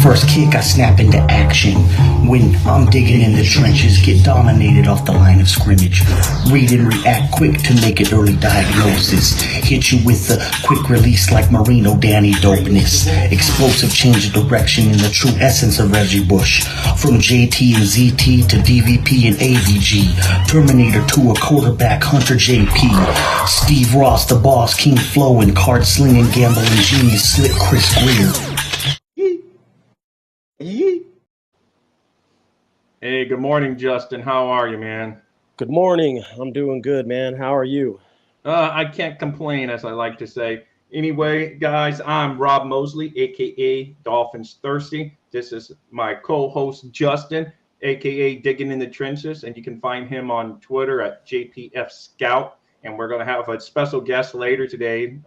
First kick, I snap into action. When I'm digging in the trenches, get dominated off the line of scrimmage. Read and react quick to make it early diagnosis. Hit you with the quick release like Marino Danny dopeness. Explosive change of direction in the true essence of Reggie Bush. From JT and ZT to DVP and AVG. Terminator to a quarterback, Hunter JP. Steve Ross, the boss, King Flow, and card slinging, gambling genius, slick Chris Greer. Hey, good morning, Justin. How are you, man? Good morning. I'm doing good, man. How are you? I can't complain, as I like to say. Anyway, guys, I'm Rob Mosley, a.k.a. Dolphins Thirsty. This is my co-host, Justin, a.k.a. Digging in the Trenches, and you can find him on Twitter at JPF Scout. And we're going to have a special guest later today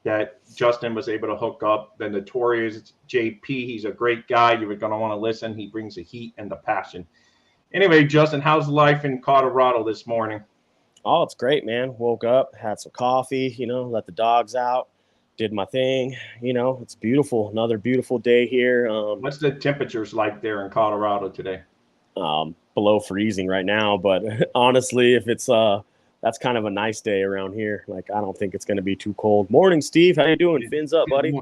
that Justin was able to hook up, the Notorious JP. He's a great guy. You're going to want to listen. He brings the heat and the passion. Anyway, Justin, how's life in Colorado this morning? Oh, it's great, man. Woke up, had some coffee, let the dogs out, did my thing. It's beautiful. Another beautiful day here. What's the temperatures like there in Colorado today? Below freezing right now, but honestly, if it's that's kind of a nice day around here. Like, I don't think it's going to be too cold. Morning, Steve. How you doing? Fins up, buddy.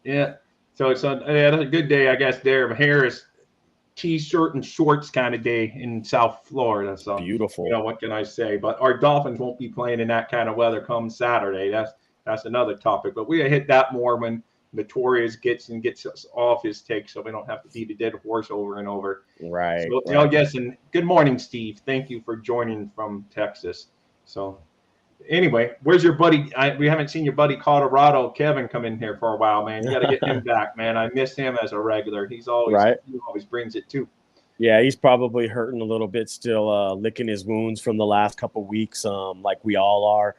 Yeah. So it's a good day, I guess, there. But here is T-shirt and shorts kind of day in South Florida. So beautiful. What can I say? But our Dolphins won't be playing in that kind of weather come Saturday. That's another topic. But we hit that more when Notorious gets us off his take, so we don't have to beat a dead horse over and over. Right. So, yes, and good morning, Steve. Thank you for joining from Texas. So anyway, where's your buddy? We haven't seen your buddy Colorado, Kevin, come in here for a while, man. You got to get him back, man. I miss him as a regular. He always brings it too. Yeah, he's probably hurting a little bit still, licking his wounds from the last couple weeks, like we all are.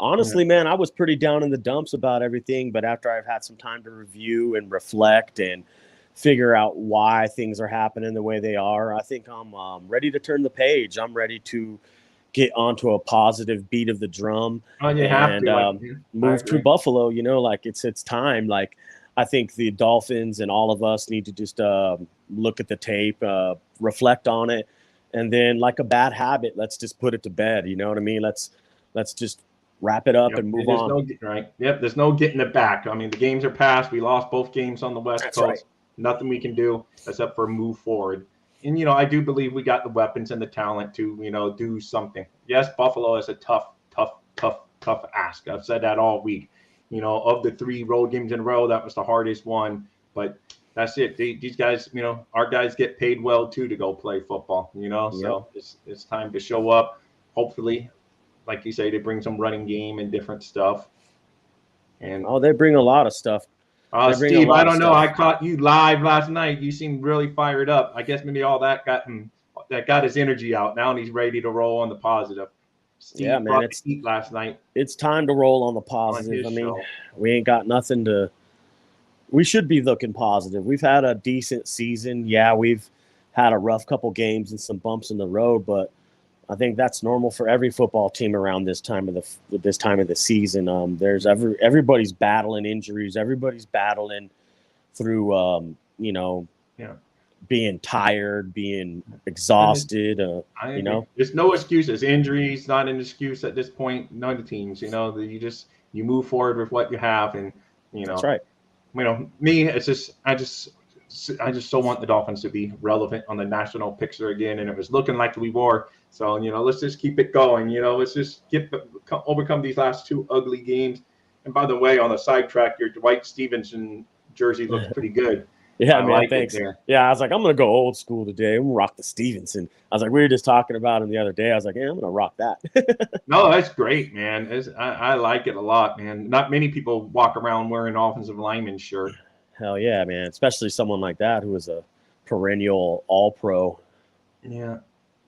Honestly, man, I was pretty down in the dumps about everything, but after I've had some time to review and reflect and figure out why things are happening the way they are, I think I'm ready to turn the page. I'm ready to get onto a positive beat of the drum move to Buffalo. Like it's time. Like, I think the Dolphins and all of us need to just look at the tape, reflect on it, and then, like a bad habit, let's just put it to bed. You know what I mean? Let's just wrap it up and move on. There's no getting it back. I mean, the games are past. We lost both games on the West Coast. Right. Nothing we can do except for move forward. And, I do believe we got the weapons and the talent to, do something. Yes, Buffalo is a tough ask. I've said that all week. Of the 3 road games in a row, that was the hardest one. But that's it. These guys, our guys get paid well, too, to go play football, So it's time to show up. Hopefully, like you say, they bring some running game and different stuff. And they bring a lot of stuff. Steve, I don't know. I caught you live last night. You seemed really fired up. I guess maybe all that got his energy out. Now he's ready to roll on the positive. Steve, yeah, man, it's heat last night. It's time to roll on the positive. I mean, we ain't got nothing to. We should be looking positive. We've had a decent season. Yeah, we've had a rough couple games and some bumps in the road, but I think that's normal for every football team around this time of the season. There's everybody's battling injuries. Everybody's battling through, being tired, being exhausted. There's no excuses. Injuries not an excuse at this point. None of the teams. You move forward with what you have, and that's right. Me, it's just I just so want the Dolphins to be relevant on the national picture again, and it was looking like we were. So, let's just keep it going. Let's just overcome these last 2 ugly games. And by the way, on the sidetrack, your Dwight Stevenson jersey looks pretty good. Yeah, man, thanks. Yeah, I was like, I'm going to go old school today. I'm going to rock the Stevenson. I was like, we were just talking about him the other day. I was like, yeah, I'm going to rock that. No, that's great, man. I like it a lot, man. Not many people walk around wearing an offensive lineman shirt. Hell yeah, man. Especially someone like that who is a perennial all-pro. Yeah.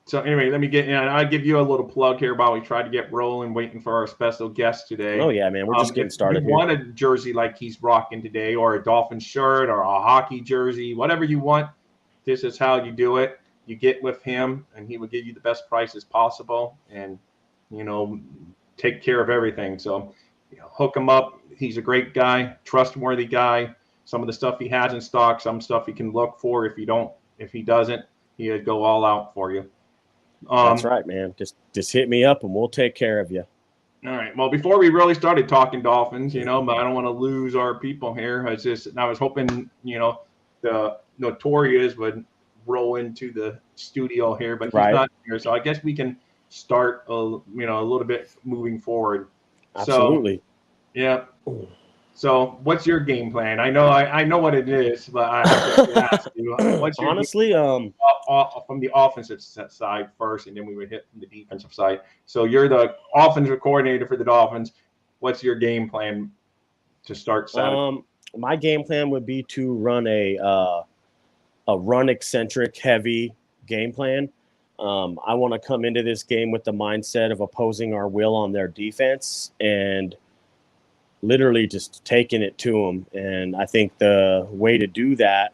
So anyway, let me I'll give you a little plug here while we try to get rolling, waiting for our special guest today. Oh, yeah, man. We're just getting started. If you want a jersey like he's rocking today, or a Dolphins shirt, or a hockey jersey, whatever you want, this is how you do it. You get with him, and he will give you the best prices possible and, take care of everything. So hook him up. He's a great guy, trustworthy guy. some of the stuff he has in stock, some stuff he can look for. If he doesn't, he'd go all out for you. That's right, man. Just hit me up and we'll take care of you. All right. Well, before we really started talking Dolphins, but I don't want to lose our people here. I was hoping, the Notorious would roll into the studio here, but he's not here. So I guess we can start, a little bit moving forward. Absolutely. So, yeah. So what's your game plan? I know what it is, but I have to ask you. What's your honestly, from the offensive side first, and then we would hit from the defensive side. So you're the offensive coordinator for the Dolphins. What's your game plan to start Saturday? My game plan would be to run a run eccentric heavy game plan. I want to come into this game with the mindset of opposing our will on their defense and literally just taking it to them. And I think the way to do that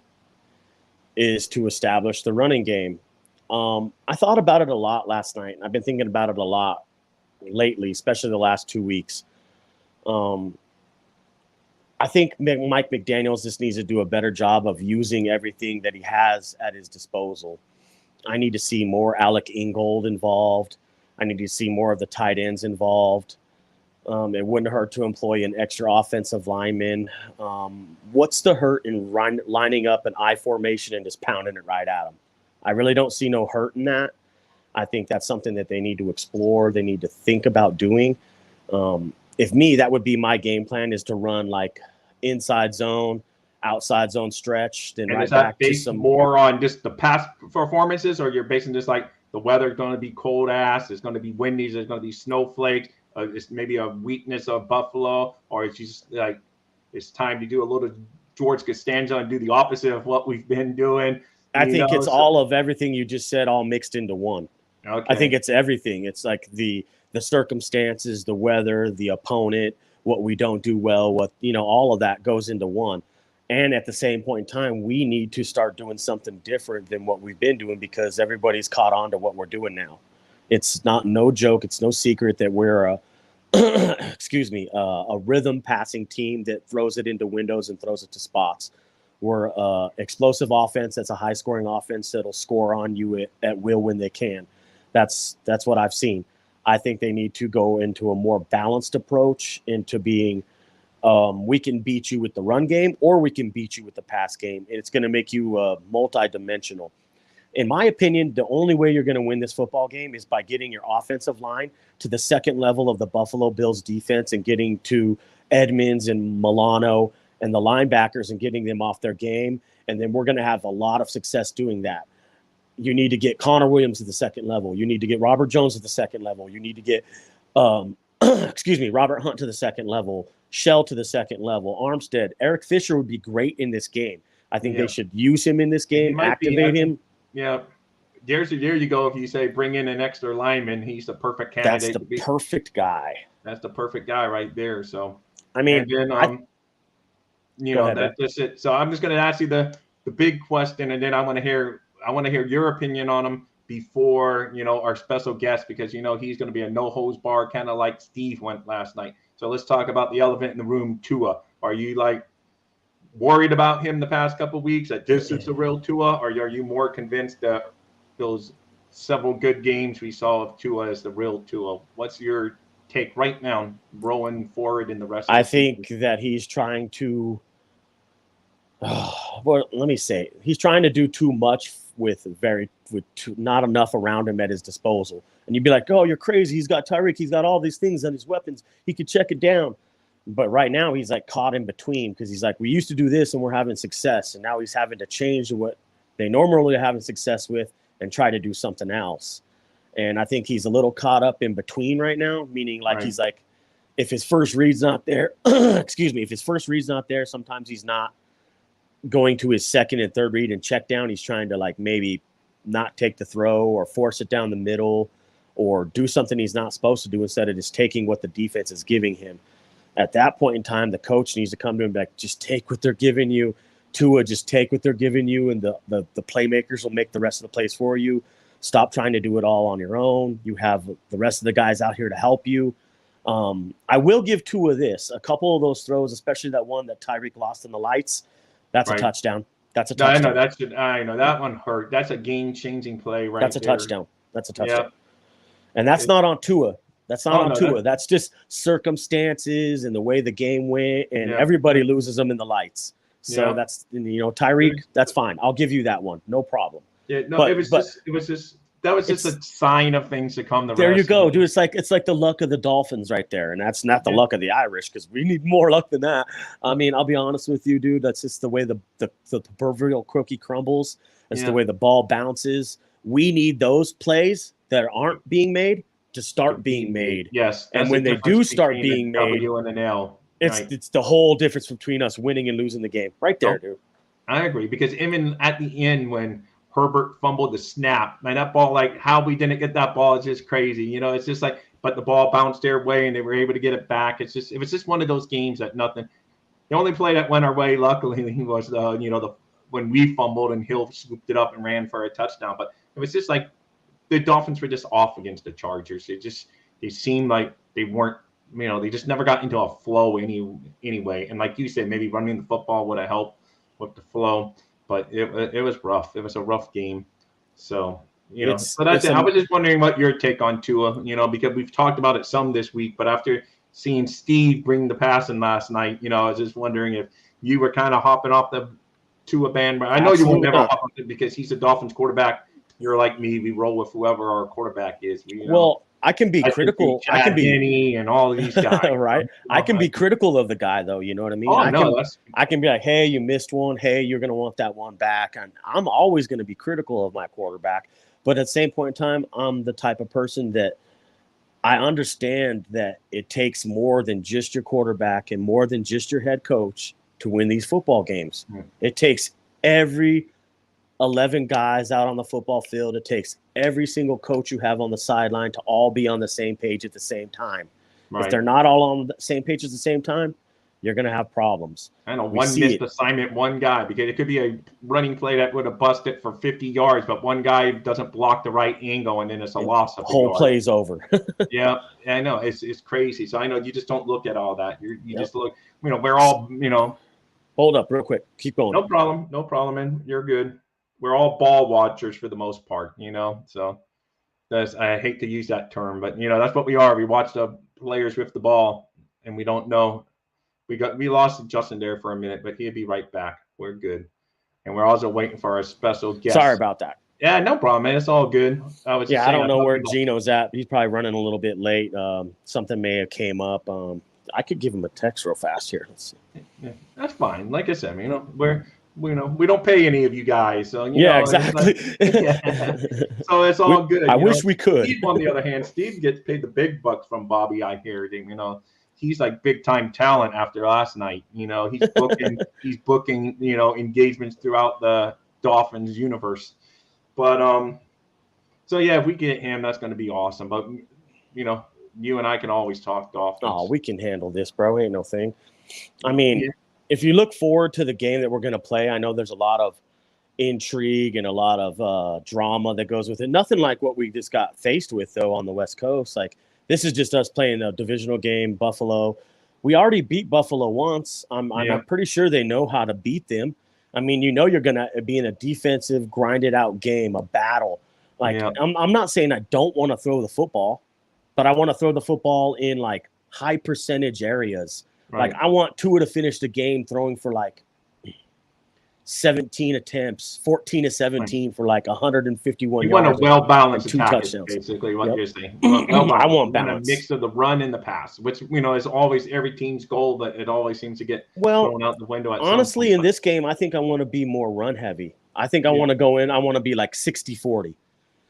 is to establish the running game. I thought about it a lot last night, and I've been thinking about it a lot lately, especially the last 2 weeks. I think Mike McDaniels just needs to do a better job of using everything that he has at his disposal. I need to see more Alec Ingold involved. I need to see more of the tight ends involved. It wouldn't hurt to employ an extra offensive lineman. What's the hurt in lining up an I formation and just pounding it right at them? I really don't see no hurt in that. I think that's something that they need to explore. They need to think about doing. That would be my game plan, is to run like inside zone, outside zone stretch. Then and right is that back based to some more on just the past performances, or you're basing just like the weather's going to be cold ass, it's going to be windy, there's going to be snowflakes, it's maybe a weakness of Buffalo, or it's just like it's time to do a little George Costanza and do the opposite of what we've been doing. I think it's all of everything you just said all mixed into one. Okay. I think it's everything. It's like the circumstances, the weather, the opponent, what we don't do well, all of that goes into one. And at the same point in time, we need to start doing something different than what we've been doing, because everybody's caught on to what we're doing now. It's no joke. It's no secret that we're a rhythm passing team that throws it into windows and throws it to spots. We're explosive offense. That's a high scoring offense that'll score on you at will when they can. That's what I've seen. I think they need to go into a more balanced approach into being we can beat you with the run game, or we can beat you with the pass game. And it's going to make you multi-dimensional. In my opinion, the only way you're going to win this football game is by getting your offensive line to the second level of the Buffalo Bills defense and getting to Edmonds and Milano and the linebackers and getting them off their game. And then we're going to have a lot of success doing that. You need to get Connor Williams at the second level. You need to get Robert Jones at the second level. You need to get, Robert Hunt to the second level, Shell to the second level, Armstead. Eric Fisher would be great in this game. I think they should use him in this game, activate him. Yeah. There you go. If you say bring in an extra lineman, he's the perfect candidate. That's the perfect guy. That's the perfect guy right there. So, I mean, that's just it. So I'm just going to ask you the big question, and then I want to hear your opinion on him before, our special guest, because, he's going to be a no hose bar, kind of like Steve went last night. So let's talk about the elephant in the room, Tua. Are you worried about him the past couple of weeks that this is the real Tua, or are you more convinced that those several good games we saw of Tua is the real Tua? What's your take right now, rolling forward in the rest of the season? That he's trying to he's trying to do too much with not enough around him at his disposal. And you'd be like, oh, you're crazy. He's got Tyreek. He's got all these things on his weapons. He could check it down. But right now he's caught in between, because he's we used to do this and we're having success. And now he's having to change what they normally are having success with and try to do something else. And I think he's a little caught up in between right now, meaning he's if his first read's not there, if his first read's not there, sometimes he's not going to his second and third read and check down. He's trying to maybe not take the throw or force it down the middle or do something he's not supposed to do, instead of just taking what the defense is giving him. At that point in time, the coach needs to come to him and just take what they're giving you. Tua, just take what they're giving you, and the playmakers will make the rest of the plays for you. Stop trying to do it all on your own. You have the rest of the guys out here to help you. I will give Tua this. A couple of those throws, especially that one that Tyreek lost in the lights, That's Right. a touchdown. That's a No, I touchdown. know I know that one hurt. That's a game-changing play right That's a there. touchdown. That's a Yeah. touchdown. And that's not on Tua. That's not Oh, on no, Tua. That's just circumstances and the way the game went, and Yeah. everybody loses them in the lights. So Yeah. that's, Tyreek, that's fine. I'll give you that one. No problem. Yeah, no, But- it was just a sign of things to come. There you go, dude. It's like the luck of the Dolphins right there, and that's not the luck of the Irish, because we need more luck than that. I mean, I'll be honest with you, dude. That's just the way the proverbial cookie crumbles. That's the way the ball bounces. We need those plays that aren't being made to start being made. Yes, And that's when the they do difference start between being a made, W and an L. it's Right. it's the whole difference between us winning and losing the game, right there, dude. I agree, because even at the end when Herbert fumbled the snap, man, that ball, like how we didn't get that ball is just crazy. It's just like, but the ball bounced their way and they were able to get it back. It was just one of those games that nothing. The only play that went our way, luckily, was when we fumbled and Hill swooped it up and ran for a touchdown. But it was just like the Dolphins were just off against the Chargers. They seemed like they weren't. They just never got into a flow anyway. And like you said, maybe running the football would have helped with the flow. But it was rough. It was a rough game. So, so that's it. I was just wondering what your take on Tua, because we've talked about it some this week, but after seeing Steve bring the passing last night, I was just wondering if you were kind of hopping off the Tua bandwagon. I know you would never hop on it because he's a Dolphins quarterback. You're like me. We roll with whoever our quarterback is. Well, I can be critical. I can be Denny and all these guys, right? I can be critical of the guy, though. You know what I mean? Oh, I can be like, hey, you missed one. Hey, you're going to want that one back. And I'm always going to be critical of my quarterback. But at the same point in time, I'm the type of person that I understand that it takes more than just your quarterback and more than just your head coach to win these football games. It takes every 11 guys out on the football field. It takes every single coach you have on the sideline to all be on the same page at the same time. Right. If they're not all on the same page at the same time, you're going to have problems. I know one missed assignment, one guy, because it could be a running play that would have busted for 50 yards, but one guy doesn't block the right angle, and then it's a loss of the whole play's over. Yeah, I know. It's crazy. So I know you just don't look at all that. You just look, we're all, Hold up real quick. Keep going. No problem, man. You're good. We're all ball watchers for the most part, so I hate to use that term, but that's what we are. We watch the players with the ball, and we don't know. We lost Justin there for a minute, but he'll be right back. We're good, and we're also waiting for our special guest. Sorry about that. Yeah, no problem, man. It's all good. I don't know where Gino's at. He's probably running a little bit late. Something may have came up. I could give him a text real fast here. Let's see. Yeah, that's fine. Like I said, we don't pay any of you guys, so exactly. So it's all good. I wish we could. Steve, on the other hand, Steve gets paid the big bucks from Bobby. I hear, he's like big time talent after last night. He's booking, engagements throughout the Dolphins universe. But so yeah, if we get him, that's going to be awesome. But you and I can always talk Dolphins. Oh, we can handle this, bro. Ain't no thing. I mean, if you look forward to the game that we're going to play, I know there's a lot of intrigue and a lot of drama that goes with it. Nothing like what we just got faced with, though, on the West Coast. Like, this is just us playing a divisional game, Buffalo. We already beat Buffalo once. I'm pretty sure they know how to beat them. I mean, you're going to be in a defensive, grinded-out game, a battle. Like, I'm not saying I don't want to throw the football, but I want to throw the football in, like, high-percentage areas. Right. Like, I want Tua to finish the game throwing for, like, 17 attempts, 14 to 17 for, like, 151 yards. You want a well-balanced attack, touchdowns. Basically what you're saying. I want balance. A mix of the run and the pass, which, is always every team's goal, but it always seems to get thrown out the window at honestly, in this game, I think I want to be more run-heavy. I think I want to go in. I want to be, like, 60-40.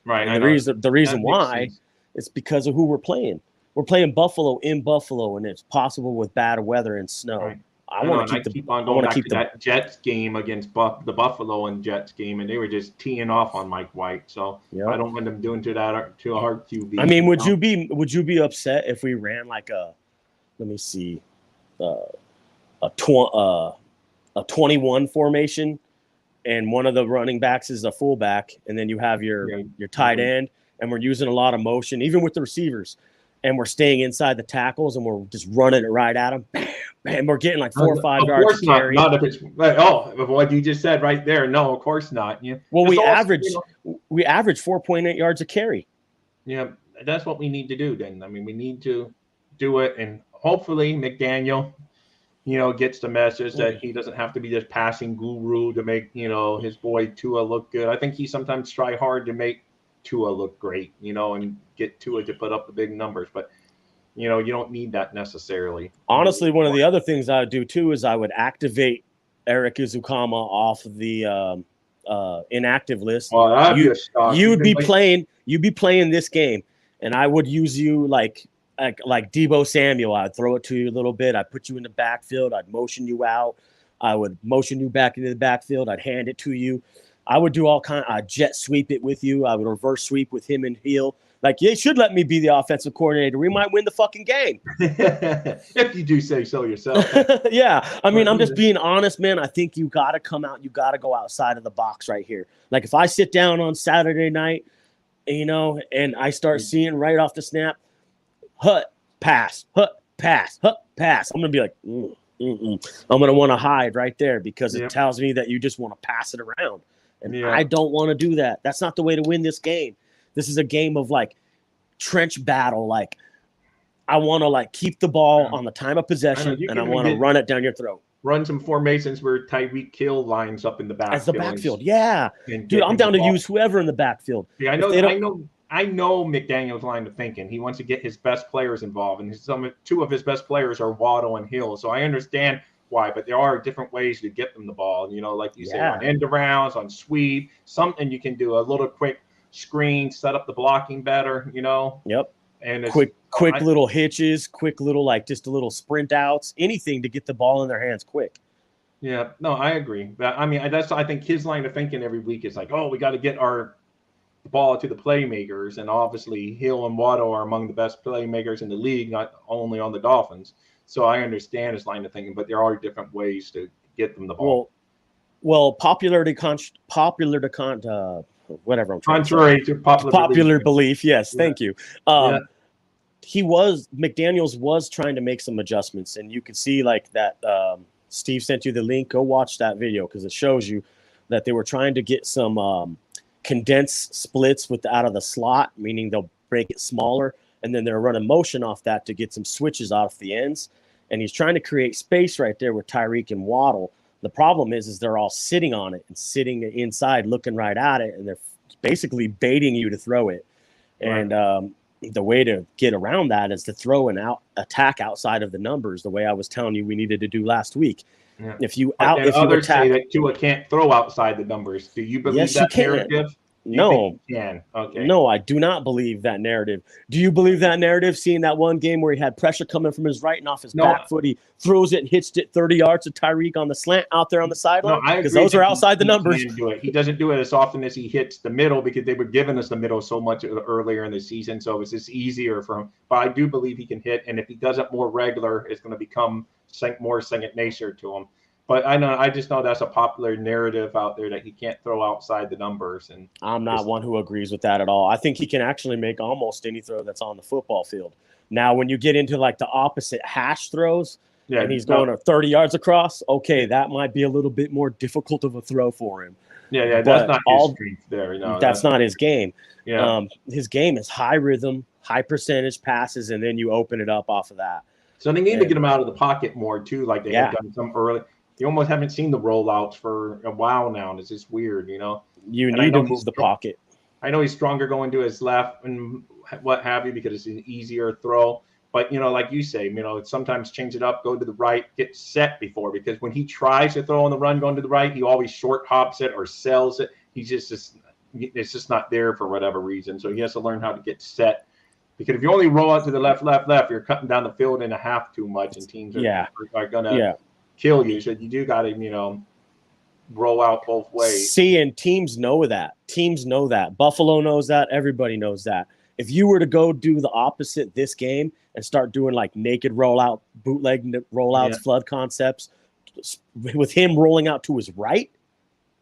Right. And the reason why is because of who we're playing. We're playing Buffalo in Buffalo, and it's possible with bad weather and snow. Right. I want to keep on going back to that Jets game against the Buffalo and Jets game, and they were just teeing off on Mike White. So I don't want them doing to our QB. I mean, would you be upset if we ran like a 21 formation, and one of the running backs is a fullback, and then you have your tight end, and we're using a lot of motion, even with the receivers. and we're staying inside the tackles and we're just running it right at them. Bam, bam, we're getting like 4 or 5 yards. Of course not. Not if it's what you just said right there. No, of course not. Yeah. Well, we average 4.8 yards a carry. Yeah, that's what we need to do. Then I mean, we need to do it, and hopefully McDaniel, gets the message that he doesn't have to be this passing guru to make his boy Tua look good. I think he sometimes try hard to make Tua look great, and get Tua to put up the big numbers, but you don't need that necessarily. Honestly, one of the other things I would do too is I would activate Eric Izukama off of the inactive list. Well, you'd be playing this game, and I would use you like Deebo Samuel. I'd throw it to you a little bit. I'd put you in the backfield. I'd motion you out. I would motion you back into the backfield. I'd hand it to you. I would do all kind. I'd jet sweep it with you. I would reverse sweep with him and heel. Like, you should let me be the offensive coordinator. We might win the fucking game. If you do say so yourself. Yeah. I mean, I'm just being honest, man. I think you got to come out. You got to go outside of the box right here. Like, if I sit down on Saturday night, and I start seeing right off the snap, hut, pass, hut, pass, hut, pass. I'm going to be like, I'm going to want to hide right there because it tells me that you just want to pass it around. And I don't want to do that. That's not the way to win this game. This is a game of like trench battle. Like, I want to like keep the ball on the time of possession, and I want to run it down your throat. Run some formations where Tyreek Hill lines up in the backfield. As the backfield, yeah. Dude, I'm down to use whoever in the backfield. Yeah, I know McDaniel's line of thinking. He wants to get his best players involved, and two of his best players are Waddle and Hill. So I understand why, but there are different ways to get them the ball. Like you say, on end arounds, on sweep, something you can do. A little quick screen, set up the blocking better. Yep. And quick little hitches, quick little just a little sprint outs, anything to get the ball in their hands quick. Yeah, no, I agree. But I mean, I think his line of thinking every week is like, we got to get our ball to the playmakers, and obviously Hill and Waddle are among the best playmakers in the league, not only on the Dolphins. So I understand his line of thinking, but there are different ways to get them the ball. Well, contrary to popular belief. Yes, thank you. McDaniels was trying to make some adjustments, and you could see like that. Steve sent you the link. Go watch that video because it shows you that they were trying to get some condensed splits out of the slot, meaning they'll break it smaller, and then they're running motion off that to get some switches off the ends. And he's trying to create space right there with Tyreek and Waddle. The problem is they're all sitting on it and sitting inside, looking right at it, and they're basically baiting you to throw it. Right. And the way to get around that is to throw an attack outside of the numbers, the way I was telling you we needed to do last week. Yeah. If you attack, say that Tua can't throw outside the numbers. Do you believe that narrative? No. You can. Okay. No, I do not believe that narrative. Do you believe that narrative? Seeing that one game where he had pressure coming from his right and off his back foot, he throws it and hits it 30 yards to Tyreek on the slant out there on the sideline? Because those are outside the numbers. He doesn't do it as often as he hits the middle because they were giving us the middle so much earlier in the season. So it's just easier for him. But I do believe he can hit. And if he does it more regular, it's going to become more second nature to him. But I just know that's a popular narrative out there that he can't throw outside the numbers. And I'm not one who agrees with that at all. I think he can actually make almost any throw that's on the football field. Now, when you get into like the opposite hash throws and he's going 30 yards across, okay, that might be a little bit more difficult of a throw for him. Yeah, that's not his strength there. No, that's not his game. Yeah. His game is high rhythm, high percentage passes, and then you open it up off of that. So they need to get him out of the pocket more too, like they have done some early. You almost haven't seen the rollouts for a while now, and it's just weird, You need to move the pocket. I know he's stronger going to his left and what have you because it's an easier throw. But, like you say, sometimes change it up, go to the right, get set before. Because when he tries to throw on the run going to the right, he always short hops it or sells it. He's it's just not there for whatever reason. So he has to learn how to get set. Because if you only roll out to the left, you're cutting down the field in a half too much, and teams are going to kill you. So you do got to, roll out both ways. See, and teams know that. Buffalo knows that. Everybody knows that. If you were to go do the opposite this game and start doing like naked rollout, bootleg rollouts, flood concepts, with him rolling out to his right,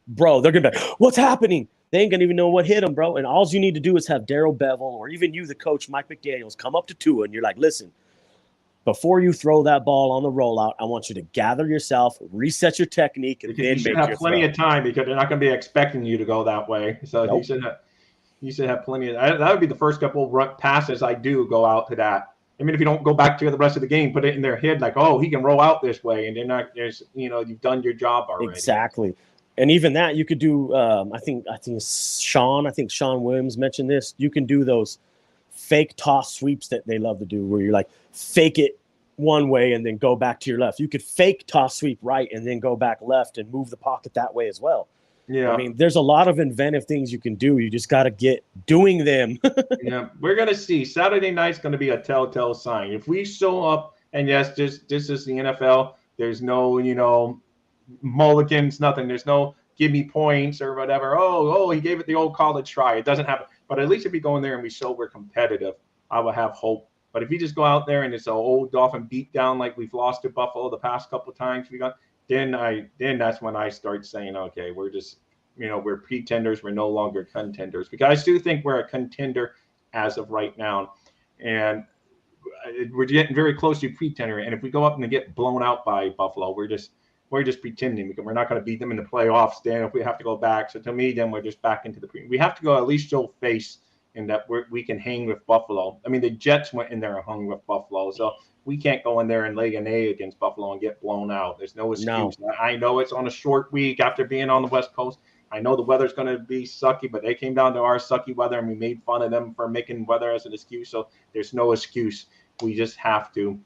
bro, they're going to be like, what's happening? They ain't gonna even know what hit them, bro. And all you need to do is have Darrell Bevel or even you, the coach, Mike McDaniels, come up to Tua and you're like, listen, before you throw that ball on the rollout, I want you to gather yourself, reset your technique, and then you should make have your plenty throw. of time because they're not going to be expecting you to go that way. So Nope. you should have plenty of that would be the first couple passes I do go out to that. I mean, if you don't go back to the rest of the game, put it in their head like, oh, he can roll out this way, and they're not. There's, you've done your job already. Exactly. And even that you could do. I think Sean Williams mentioned this. You can do those fake toss sweeps that they love to do, where you're like fake it one way and then go back to your left. You could fake toss sweep right and then go back left and move the pocket that way as well. Yeah. I mean, there's a lot of inventive things you can do. You just got to get doing them. Yeah, we're going to see. Saturday night's going to be a telltale sign. If we show up, and yes, this is the NFL, there's no, mulligans, nothing. There's no give me points or whatever. Oh, he gave it the old college try. It doesn't happen. But at least if we go in there and we show we're competitive, I will have hope. But if you just go out there and it's an old Dolphin beat down like we've lost to Buffalo the past couple of times, then that's when I start saying, okay, we're just, we're pretenders. We're no longer contenders. Because I still think we're a contender as of right now. And we're getting very close to pretender. And if we go up and get blown out by Buffalo, we're just pretending because we're not going to beat them in the playoffs. Then if we have to go back, so to me, then we're just back into we have to go at least show face in that we can hang with Buffalo. I mean, the Jets went in there and hung with Buffalo, so we can't go in there and lay an egg against Buffalo and get blown out. There's no excuse. No. I know it's on a short week after being on the West Coast. I know the weather's going to be sucky, but they came down to our sucky weather and we made fun of them for making weather as an excuse. So there's no excuse. We just have to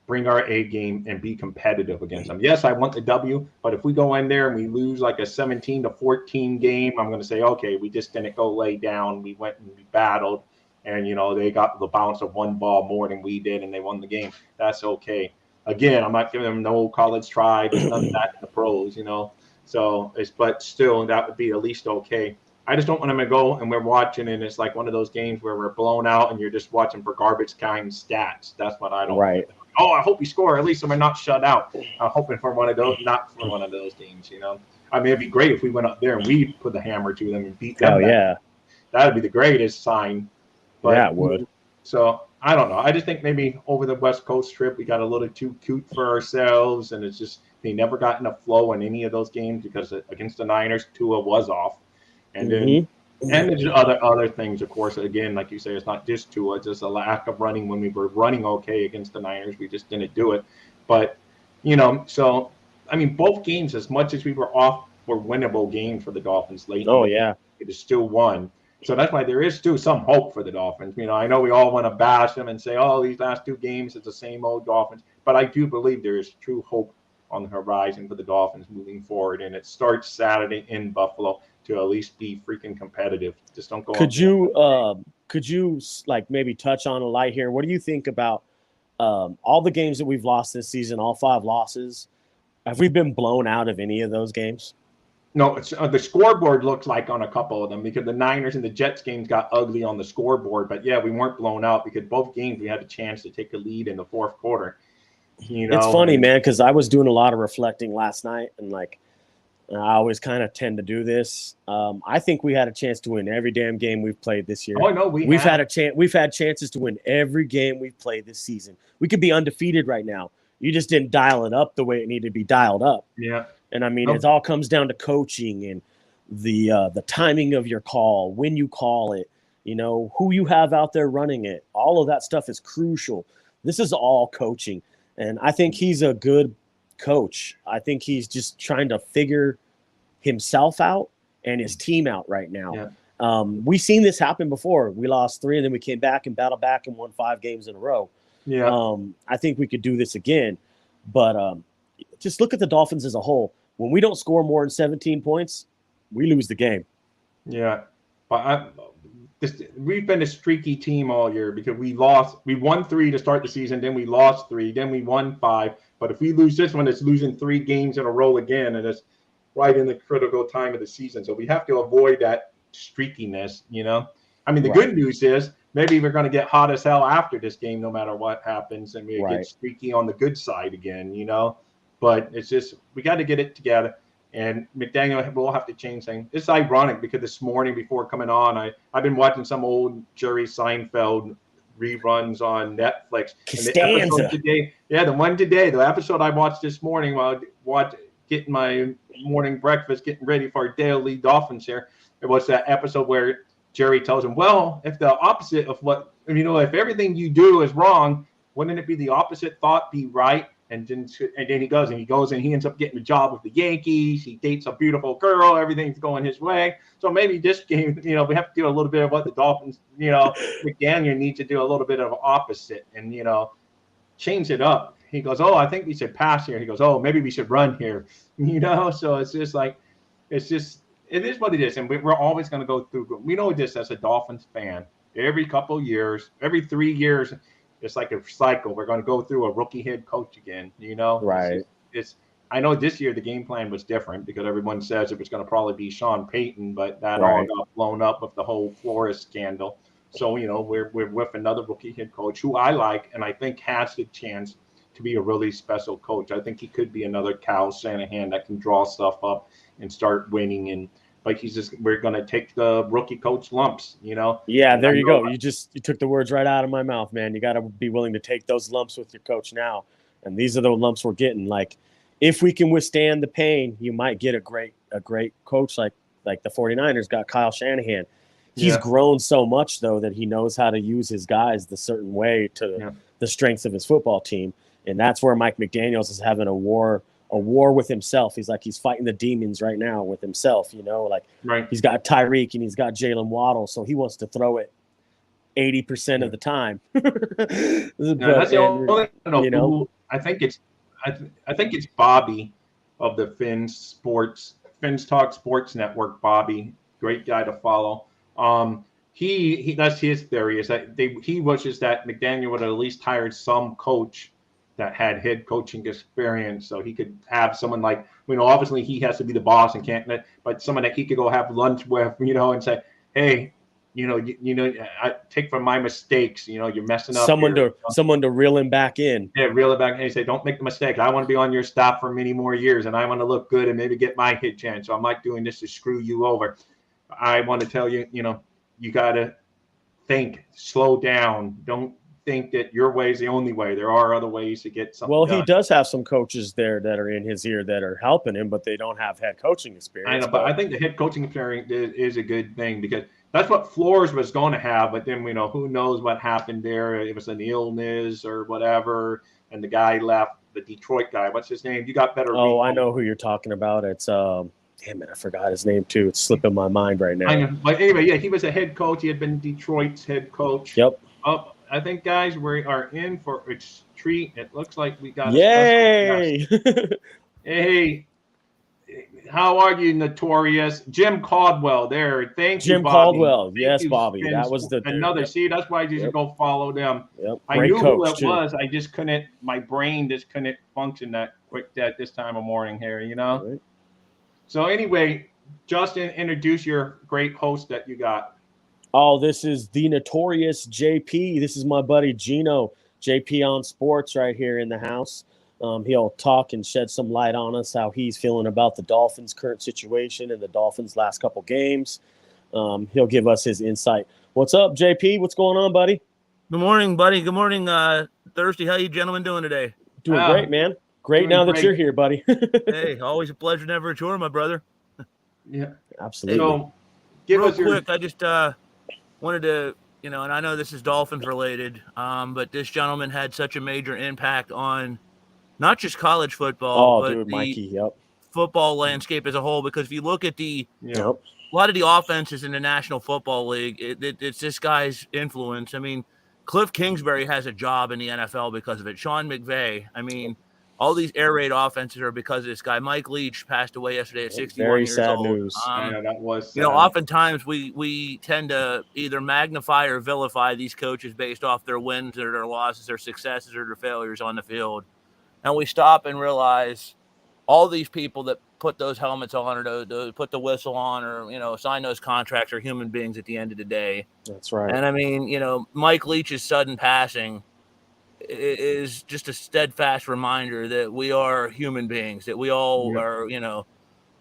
bring our A game and be competitive against them. Yes, I want the W, but if we go in there and we lose like a 17-14 game, I'm going to say, okay, we just didn't go lay down. We went and we battled, and they got the bounce of one ball more than we did, and they won the game. That's okay. Again, I'm not giving them no college try. There's none of that in the pros, So but still, that would be at least okay. I just don't want them to go and we're watching and it's like one of those games where we're blown out and you're just watching for garbage kind stats. That's what I don't. Right. Oh, I hope we score. At least we're not shut out. I'm hoping for one of those, not for one of those games. I mean, it'd be great if we went up there and we put the hammer to them and beat them. Oh yeah, that'd be the greatest sign. But, yeah, it would. So I don't know. I just think maybe over the West Coast trip we got a little too cute for ourselves, and it's just they never got in a flow in any of those games because against the Niners, Tua was off, and then. And there's other things, of course. Again, like you say, it's not just Tua. It's just a lack of running when we were running okay against the Niners. We just didn't do it. But, so, I mean, both games, as much as we were off, were winnable games for the Dolphins late. Oh, yeah. It is still won. So that's why there is still some hope for the Dolphins. I know we all want to bash them and say, oh, these last two games, it's the same old Dolphins. But I do believe there is true hope on the horizon for the Dolphins moving forward. And it starts Saturday in Buffalo. To at least be freaking competitive. Just don't go. Could you like maybe touch on a light here? What do you think about all the games that we've lost this season, all 5 losses? Have we been blown out of any of those games? No, it's the scoreboard looks like on a couple of them because the Niners and the Jets games got ugly on the scoreboard. But yeah, we weren't blown out because both games we had a chance to take a lead in the fourth quarter. It's funny, man, because I was doing a lot of reflecting last night and I always kind of tend to do this. I think we had a chance to win every damn game we've played this year. Oh no, we've had a chance. We've had chances to win every game we've played this season. We could be undefeated right now. You just didn't dial it up the way it needed to be dialed up. Yeah. And I mean, it all comes down to coaching and the timing of your call, when you call it, who you have out there running it. All of that stuff is crucial. This is all coaching, and I think he's a good coach. I think he's just trying to figure himself out and his team out right now. Yeah. We've seen this happen before. We lost 3 and then we came back and battled back and won 5 games in a row. Yeah. I think we could do this again, but just look at the Dolphins as a whole. When we don't score more than 17 points, we lose the game. Yeah. But we've been a streaky team all year because we won 3 to start the season, then we lost 3, then we won 5. But if we lose this one, it's losing 3 games in a row again, and it's right in the critical time of the season. So we have to avoid that streakiness, I mean, the good news is maybe we're going to get hot as hell after this game, no matter what happens, and we get streaky on the good side again, But it's just we got to get it together. And McDaniel will have to change things. It's ironic because this morning before coming on, I've been watching some old Jerry Seinfeld reruns on Netflix. And the episode today, the episode I watched this morning while getting my morning breakfast, getting ready for our daily Dolphins here. It was that episode where Jerry tells him, well, if the opposite of what, if everything you do is wrong, wouldn't it be the opposite thought be right? And then he goes and he ends up getting a job with the Yankees. He dates a beautiful girl. Everything's going his way. So maybe this game, we have to do a little bit of what the Dolphins, McDaniel needs to do a little bit of opposite and, change it up. He goes, oh, I think we should pass here. He goes, oh, maybe we should run here. So it's just like, it is what it is. And we're always going to go through. We know this as a Dolphins fan. Every couple of years, every 3 years, it's like a cycle. We're going to go through a rookie head coach again, Right. I know this year the game plan was different because everyone says it was going to probably be Sean Payton, but that all got blown up with the whole Flores scandal. So, we're with another rookie head coach who I like and I think has the chance to be a really special coach. I think he could be another Kyle Shanahan that can draw stuff up and start winning. And like we're going to take the rookie coach lumps, Yeah, there you go. You took the words right out of my mouth, man. You got to be willing to take those lumps with your coach now. And these are the lumps we're getting. Like, if we can withstand the pain, you might get a great coach like the 49ers got Kyle Shanahan. He's grown so much, though, that he knows how to use his guys the certain way to the strengths of his football team. And that's where Mike McDaniels is having a war with himself. He's fighting the demons right now with himself, He's got Tyreek and he's got Jalen Waddle, so he wants to throw it 80% of the time. That's the only who I think it's Bobby of the Fins Talk Sports Network. Bobby, great guy to follow. He that's his theory is that he wishes that McDaniel would have at least hired some coach that had head coaching experience, so he could have someone like, obviously he has to be the boss and can't, but someone that he could go have lunch with, and say, hey, I take from my mistakes, you're messing up. Someone to reel him back in. Yeah, reel it back and say, don't make the mistake. I want to be on your staff for many more years, and I want to look good and maybe get my hit chance. So I'm not doing this to screw you over. I want to tell you, you got to think, slow down. Don't think that your way is the only way. There are other ways to get something done. He does have some coaches there that are in his ear that are helping him, but they don't have head coaching experience. I know, but I think the head coaching experience is a good thing because that's what Flores was going to have. But then, who knows what happened there. It was an illness or whatever, and the guy left, the Detroit guy. What's his name? You got better. Oh, I know who you're talking about. It's damn it, I forgot his name too. It's slipping my mind right now. I know. But anyway, he was a head coach. He had been Detroit's head coach. Yep. I think, guys, we are in for a treat. It looks like we got Yay! Hey, how are you, Notorious? Jim Caldwell there. Thank you, Jim Bobby. Caldwell. Yes, Bobby. That was another. See, that's why you should go follow them. Yep. I knew who it was. I just couldn't. My brain just couldn't function that quick at this time of morning here. Right. So anyway, Justin, introduce your great host that you got. Oh, this is the Notorious JP. This is my buddy Gino, JP on Sports right here in the house. He'll talk and shed some light on us, how he's feeling about the Dolphins' current situation and the Dolphins' last couple games. He'll give us his insight. What's up, JP? What's going on, buddy? Good morning, buddy. Good morning, Thirsty. How you gentlemen doing today? Doing great, man. Great now that you're here, buddy. Hey, always a pleasure, never a chore, my brother. Yeah, absolutely. So, give real us quick, I just wanted to, and I know this is Dolphins related, but this gentleman had such a major impact on not just college football, but the football landscape as a whole. Because if you look at a lot of the offenses in the National Football League, it's this guy's influence. I mean, Cliff Kingsbury has a job in the NFL because of it. Sean McVay. I mean, all these air raid offenses are because of this guy. Mike Leach passed away yesterday at 61 Very years sad old. News. That was sad. Oftentimes we tend to either magnify or vilify these coaches based off their wins or their losses, their successes or their failures on the field. And we stop and realize all these people that put those helmets on or put the whistle on or, sign those contracts are human beings at the end of the day. That's right. And I mean, Mike Leach's sudden passing is just a steadfast reminder that we are human beings, that we all are,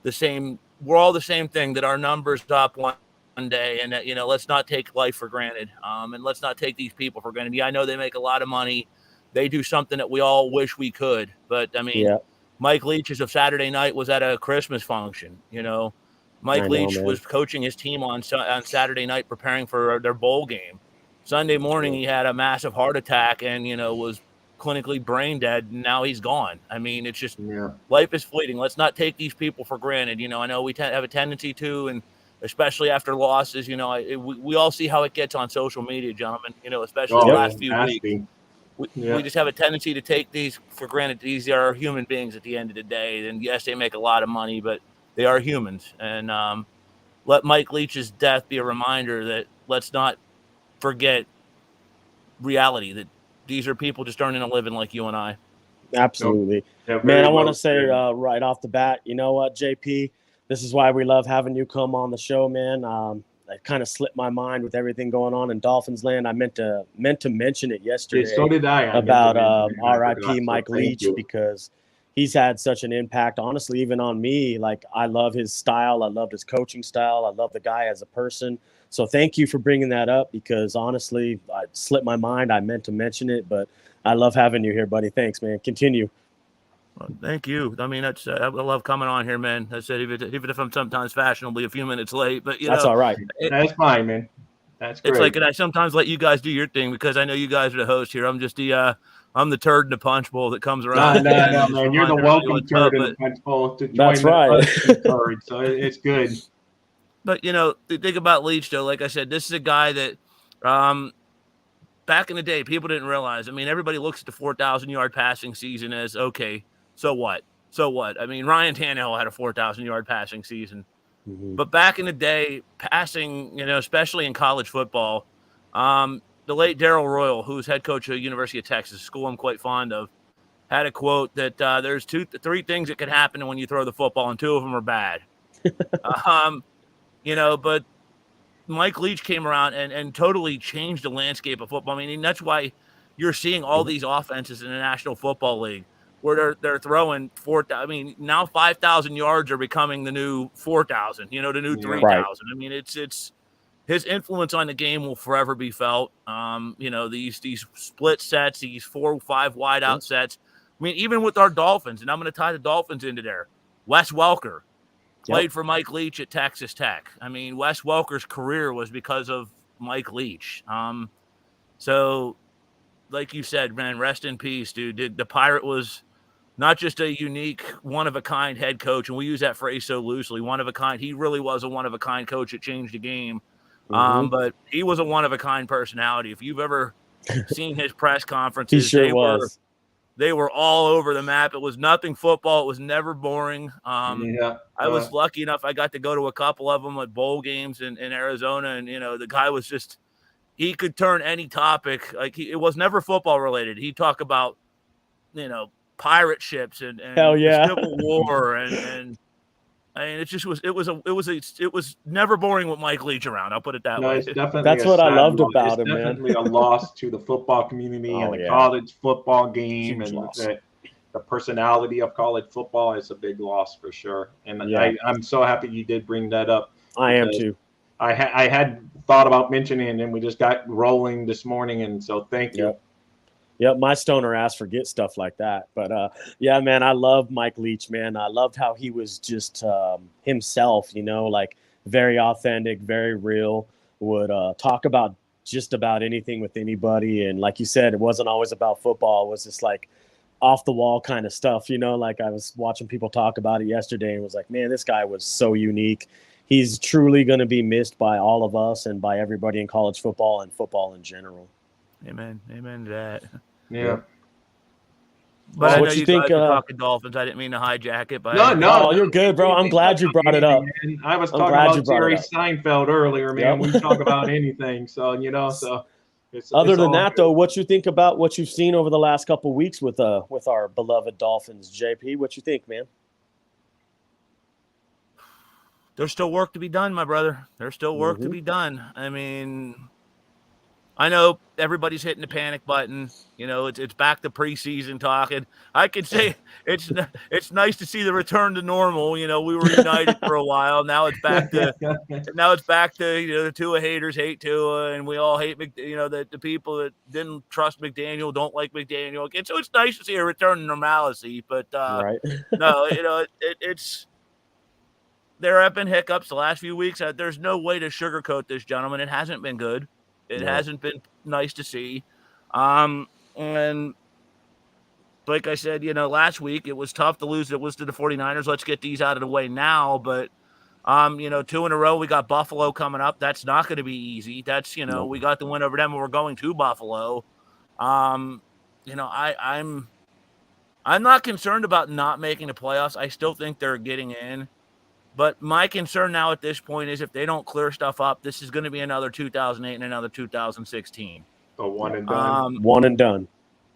the same. We're all the same thing. That our numbers up one day, and that let's not take life for granted. And let's not take these people for granted. Yeah, I know they make a lot of money. They do something that we all wish we could. But I mean, Mike Leach of Saturday night was at a Christmas function. Mike Leach was coaching his team on Saturday night, preparing for their bowl game. Sunday morning, he had a massive heart attack and, was clinically brain dead. And now he's gone. I mean, it's just life is fleeting. Let's not take these people for granted. I know we have a tendency to, and especially after losses, we all see how it gets on social media, gentlemen, especially the last few weeks. We just have a tendency to take these for granted. These are human beings at the end of the day. And yes, they make a lot of money, but they are humans. And let Mike Leach's death be a reminder that let's not forget reality, that these are people just earning a living like you and I. Absolutely. Man, I want to say right off the bat, you know what, JP, this is why we love having you come on the show, man. It kind of slipped my mind with everything going on in Dolphins land. I meant to mention it yesterday. So did I about RIP Mike Leach, because he's had such an impact, honestly, even on me. Like, I love his style. I loved his coaching style. I love the guy as a person. So thank you for bringing that up, because honestly, it slipped my mind. I meant to mention it, but I love having you here, buddy. Thanks, man. Continue. Well, thank you. I mean, that's I love coming on here, man. I said even if I'm sometimes fashionably a few minutes late, but that's all right. That's fine, man. That's great. It's like, and I sometimes let you guys do your thing, because I know you guys are the host here. I'm just I'm the turd in the punch bowl that comes around. No, man. You're the welcome turd in the punch bowl to join. That's right. Turd, so it's good. But the thing about Leach, though, like I said, this is a guy that back in the day people didn't realize. I mean, everybody looks at the 4,000-yard passing season as okay. So what? I mean, Ryan Tannehill had a 4,000-yard passing season. Mm-hmm. But back in the day, passing, especially in college football, the late Darrell Royal, who's head coach of the University of Texas, a school I'm quite fond of, had a quote that there's three things that could happen when you throw the football, and two of them are bad. But Mike Leach came around and totally changed the landscape of football. I mean, that's why you're seeing all these offenses in the National Football League where they're throwing 4,000. I mean, now 5,000 yards are becoming the new 4,000. The new 3,000. Right. I mean, it's his influence on the game will forever be felt. These split sets, these 4 or 5 wide out sets. I mean, even with our Dolphins, and I'm going to tie the Dolphins into there. Wes Welker played for Mike Leach at Texas Tech. I mean, Wes Welker's career was because of Mike Leach. So, like you said, man, rest in peace, dude. The Pirate was not just a unique, one-of-a-kind head coach, and we use that phrase so loosely, one-of-a-kind. He really was a one-of-a-kind coach that changed the game. Mm-hmm. But he was a one-of-a-kind personality. If you've ever seen his press conferences, he sure was. They were all over the map. It was nothing football. It was never boring. I was lucky enough. I got to go to a couple of them at bowl games in Arizona. And, the guy was just, he could turn any topic. Like, it was never football related. He'd talk about, pirate ships and Hell yeah. Civil War. And I mean, it was never boring with Mike Leach around. I'll put it that way. That's what I loved about him, man. It's definitely a loss to the football community and the college football game. Huge and the personality of college football is a big loss for sure. And I'm so happy you did bring that up. I am too. I had thought about mentioning it, and we just got rolling this morning, and so thank you. Yep, my stoner ass forget stuff like that. But, man, I love Mike Leach, man. I loved how he was just himself, like very authentic, very real, would talk about just about anything with anybody. And like you said, it wasn't always about football. It was just like off the wall kind of stuff, like I was watching people talk about it yesterday and was like, man, this guy was so unique. He's truly going to be missed by all of us and by everybody in college football and football in general. Amen to that. Yeah. But I know you think, guys were talking Dolphins. I didn't mean to hijack it. But no, you're good, bro. I'm glad you brought it up. Man. I was talking about Jerry Seinfeld earlier, man. We talk about anything. So, Other than that, though, what you think about what you've seen over the last couple of weeks with our beloved Dolphins, JP? What you think, man? There's still work to be done, my brother. There's still work to be done. I mean, I know everybody's hitting the panic button. You know, it's back to preseason talking. I could say it's nice to see the return to normal. You know, we were united for a while. Now it's back to the Tua haters hate Tua, and we all hate the people that didn't trust McDaniel don't like McDaniel again. So it's nice to see a return to normalcy. But right. No, it's there have been hiccups the last few weeks. There's no way to sugarcoat this, gentlemen. It hasn't been good. It hasn't been nice to see. And like I said, last week it was tough to lose. It was to the 49ers. Let's get these out of the way now. But, 2 in a row, we got Buffalo coming up. That's not going to be easy. That's, we got the win over them and we're going to Buffalo. I'm not concerned about not making the playoffs. I still think they're getting in. But my concern now at this point is if they don't clear stuff up, this is going to be another 2008 and another 2016. Oh, one and done. One and done.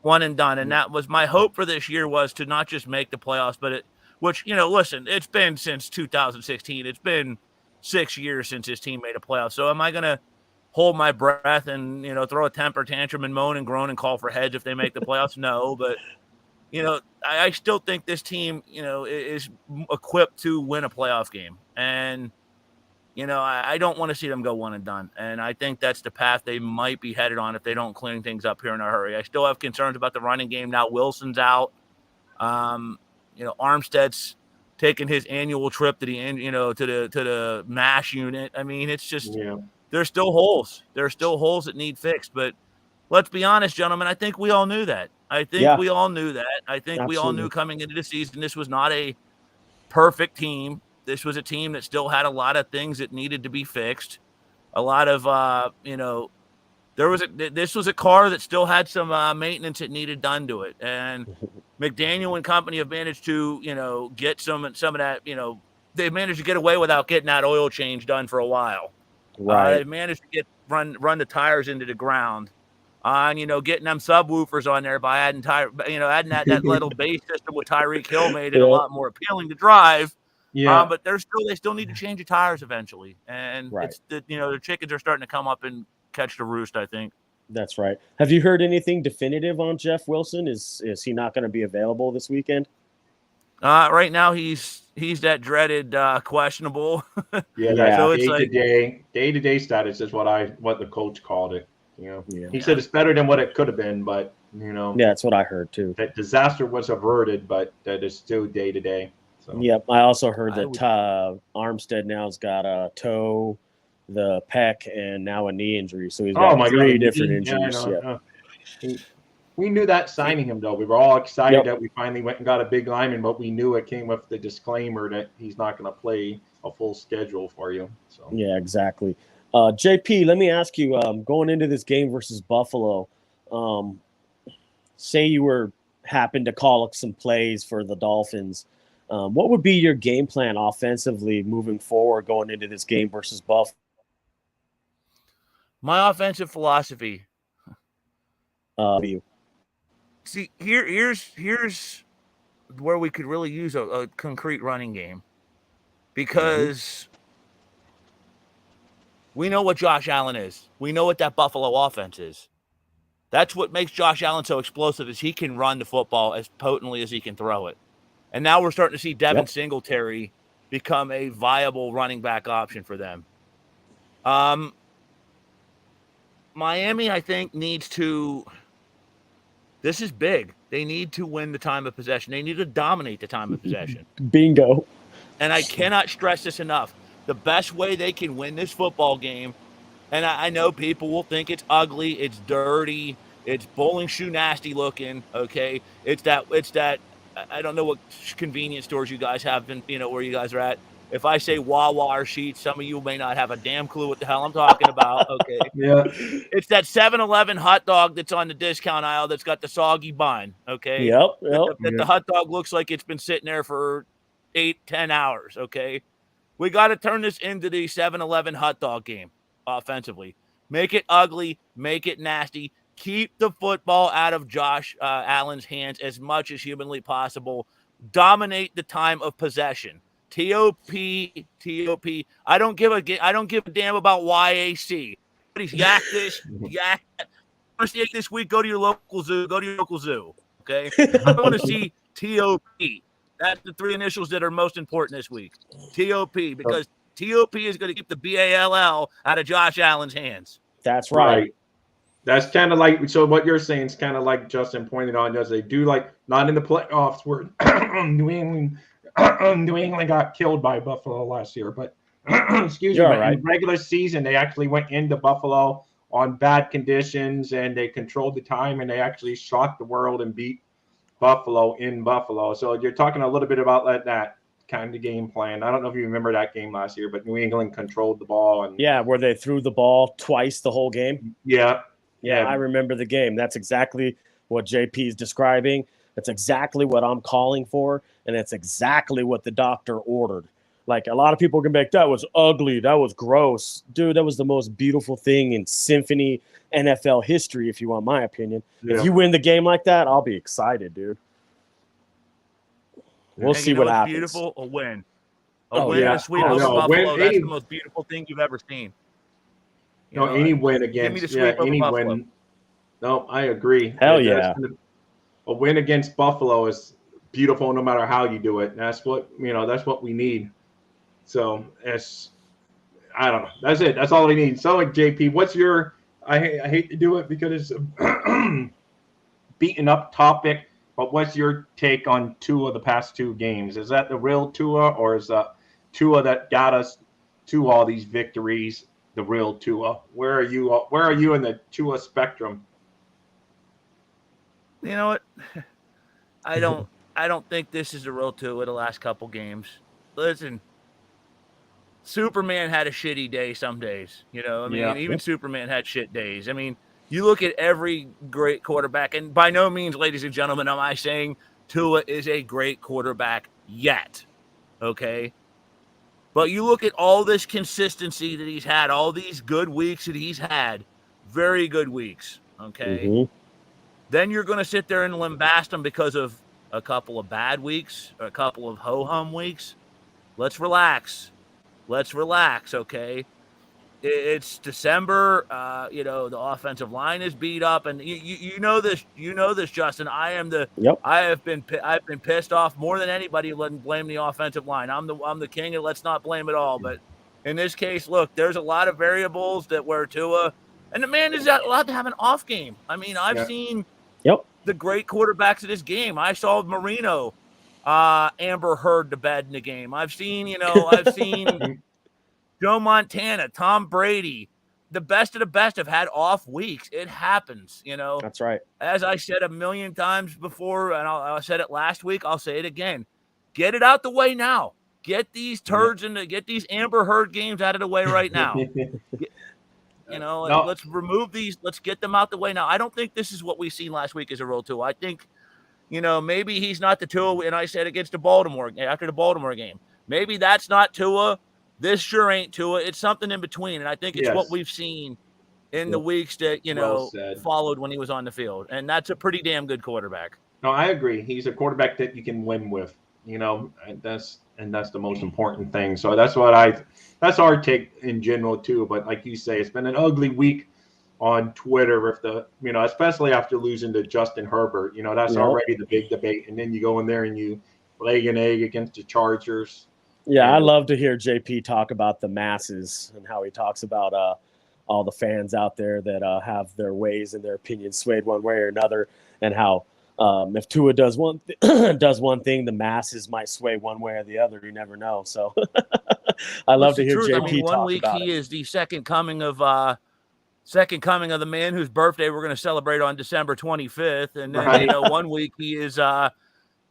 One and done. And that was my hope for this year, was to not just make the playoffs, but listen, it's been since 2016. It's been 6 years since his team made a playoff. So am I going to hold my breath and, throw a temper tantrum and moan and groan and call for heads if they make the playoffs? No, but I still think this team, is equipped to win a playoff game. And, I don't want to see them go one and done. And I think that's the path they might be headed on if they don't clean things up here in a hurry. I still have concerns about the running game. Now Wilson's out. Armstead's taking his annual trip to the MASH unit. I mean, it's just there's still holes. There are still holes that need fixed. But let's be honest, gentlemen, I think we all knew that. We all knew that. I think Absolutely. We all knew coming into the season this was not a perfect team. This was a team that still had a lot of things that needed to be fixed. A lot of, this was a car that still had some maintenance that needed done to it. And McDaniel and company have managed to, get some of that, they've managed to get away without getting that oil change done for a while. Right. They've managed to run the tires into the ground. On getting them subwoofers on there by adding adding that little bass system with Tyreek Hill made it a lot more appealing to drive. Yeah, but they still need to change the tires eventually, and it's the chickens are starting to come up and catch the roost. I think that's right. Have you heard anything definitive on Jeff Wilson? Is he not going to be available this weekend? Right now he's that dreaded questionable. So it's day-to-day status is what the coach called it. He said it's better than what it could have been, but that's what I heard too. That disaster was averted, but that is still day to day. So. Yep, I also heard that Armstead now's got a toe, the pec, and now a knee injury. So he's got three different injuries. We knew that signing him though. We were all excited that we finally went and got a big lineman, but we knew it came with the disclaimer that he's not going to play a full schedule for you. So yeah, exactly. JP, let me ask you, going into this game versus Buffalo, say you happened to call up some plays for the Dolphins. What would be your game plan offensively moving forward going into this game versus Buffalo? My offensive philosophy. See, here's where we could really use a concrete running game, because we know what Josh Allen is. We know what that Buffalo offense is. That's what makes Josh Allen so explosive, is he can run the football as potently as he can throw it. And now we're starting to see Devin Singletary become a viable running back option for them. Miami, I think, needs to – this is big. They need to win the time of possession. They need to dominate the time of possession. Bingo. And I cannot stress this enough. The best way they can win this football game, and I know people will think it's ugly, it's dirty, it's bowling shoe nasty looking, okay? It's that I don't know what convenience stores you guys have been, where you guys are at. If I say Wawa or Sheetz, some of you may not have a damn clue what the hell I'm talking about, okay? Yeah. It's that 7-Eleven hot dog that's on the discount aisle that's got the soggy bun, okay? Yep. The hot dog looks like it's been sitting there for 8-10 hours, okay? We got to turn this into the 7-Eleven hot dog game offensively. Make it ugly, make it nasty. Keep the football out of Josh Allen's hands as much as humanly possible. Dominate the time of possession. TOP. I don't give a damn about YAC. Everybody's yak this, yak that. Want to see it this week? Go to your local zoo. Go to your local zoo. Okay. I want to see TOP. That's the 3 initials that are most important this week. TOP, because TOP is going to keep the BALL out of Josh Allen's hands. That's right. That's kind of like, so what you're saying is kind of like Justin pointed on, as they do, like, not in the playoffs where New England got killed by Buffalo last year, but excuse me, but in regular season they actually went into Buffalo on bad conditions and they controlled the time and they actually shocked the world and beat Buffalo in Buffalo. So you're talking a little bit about that kind of game plan. I don't know if you remember that game last year, but New England controlled the ball and where they threw the ball twice the whole game. Yeah, I remember the game. That's exactly what JP is describing. That's exactly what I'm calling for, and it's exactly what the doctor ordered. Like, a lot of people can be like, that was ugly, that was gross. Dude, that was the most beautiful thing in symphony NFL history, if you want my opinion. Yeah. If you win the game like that, I'll be excited, dude. We'll see what happens. Beautiful, a win. A win and a sweep over Buffalo. That's the most beautiful thing you've ever seen. Any win against any win. No, I agree. Hell yeah. A win against Buffalo is beautiful no matter how you do it. And that's what we need. So I don't know. That's it. That's all we need. So, like, JP, what's your? I hate to do it because it's a beaten up topic. But what's your take on Tua the past 2 games? Is that the real Tua, or is that Tua that got us to all these victories the real Tua? Where are you in the Tua spectrum? You know what? I don't think this is the real Tua the last couple games. Listen, Superman had a shitty day some days. Even Superman had shit days. I mean, you look at every great quarterback, and by no means, ladies and gentlemen, am I saying Tua is a great quarterback yet, okay? But you look at all this consistency that he's had, all these good weeks that he's had, very good weeks, okay? Mm-hmm. Then you're going to sit there and lambast him because of a couple of bad weeks, or a couple of ho-hum weeks. Let's relax, okay? It's December. The offensive line is beat up, and you know this. You know this, Justin. I've been pissed off more than anybody. Letting blame the offensive line. I'm the king, and let's not blame it all. But in this case, look, there's a lot of variables that were Tua, and the man is allowed to have an off game. I mean, I've seen the great quarterbacks of this game. I saw Marino, Amber Heard to bed in the game. I've seen Joe Montana, Tom Brady, the best of the best have had off weeks. It happens, That's right. As I said a million times before, and I said it last week, I'll say it again. Get it out the way now. Get these turds get these Amber Heard games out of the way right now. Let's remove these. Let's get them out the way now. I don't think this is what we seen last week as a real Tua. I think, maybe he's not the Tua, and I said after the Baltimore game. Maybe that's not Tua. This sure ain't Tua. It's something in between, and I think it's what we've seen in the weeks that followed when he was on the field, and that's a pretty damn good quarterback. No, I agree. He's a quarterback that you can win with, and that's the most important thing. So that's our take in general too. But like you say, it's been an ugly week on Twitter with especially after losing to Justin Herbert. That's already the big debate, and then you go in there and you lay an egg against the Chargers. Yeah, I love to hear JP talk about the masses and how he talks about all the fans out there that have their ways and their opinions swayed one way or another, and how if Tua does one thing, the masses might sway one way or the other. You never know. So I love to hear JP talk about it. One week he is the second coming of the man whose birthday we're going to celebrate on December 25th, and then 1 week he is.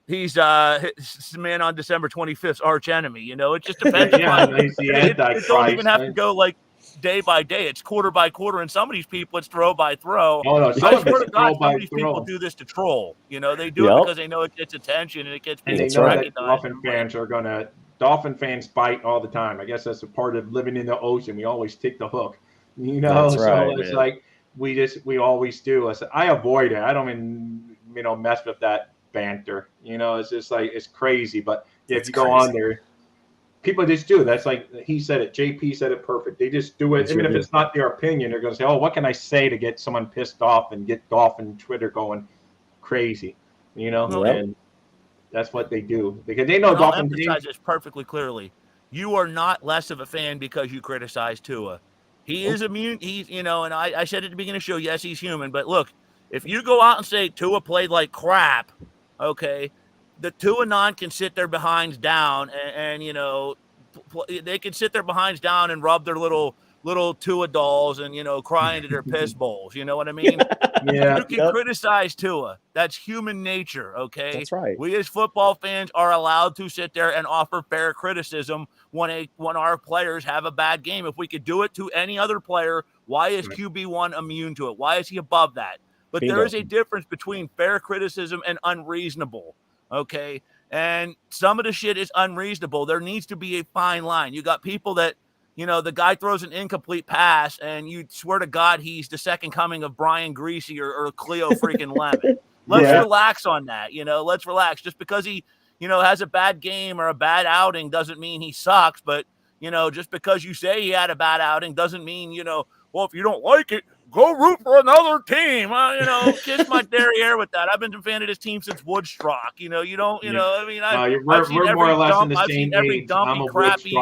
He's the man on December 25th's arch enemy. It just depends. It don't even have to go like day by day. It's quarter by quarter. And some of these people, it's throw by throw. Oh, no, I swear to God, some of these people do this to troll. They do it because they know it gets attention and it gets people recognized. Dolphin fans bite all the time. I guess that's a part of living in the ocean. We always take the hook. That's right, so it's like we always do. I avoid it. I don't even mess with that banter. It's just like, it's crazy. But if you go on there, people just do. That's like he said it. JP said it perfect. They just do it. Even if it's not their opinion, they're going to say, "Oh, what can I say to get someone pissed off and get Dolphin Twitter going crazy?" And that's what they do because they know Dolphin. I'll emphasize this perfectly clearly. You are not less of a fan because you criticize Tua. He is immune. He's, and I said at the beginning of the show, yes, he's human. But look, if you go out and say Tua played like crap, okay, the Tua non can sit their behinds down and they can sit their behinds down and rub their little Tua dolls and, cry into their piss bowls. You know what I mean? Yeah. You can criticize Tua. That's human nature, okay? That's right. We as football fans are allowed to sit there and offer fair criticism when our players have a bad game. If we could do it to any other player, why is QB1 immune to it? Why is he above that? But there is a difference between fair criticism and unreasonable, okay? And some of the shit is unreasonable. There needs to be a fine line. You got people that, the guy throws an incomplete pass and you swear to God he's the second coming of Brian Greasy or Cleo freaking Lemon. Let's relax on that. Let's relax. Just because he, has a bad game or a bad outing doesn't mean he sucks. But, just because you say he had a bad outing doesn't mean, well, if you don't like it, go root for another team. Kiss my derriere with that. I've been a fan of this team since Woodstock. You don't, I mean, we're more or less in the I've same seen every age. dumpy, crappy.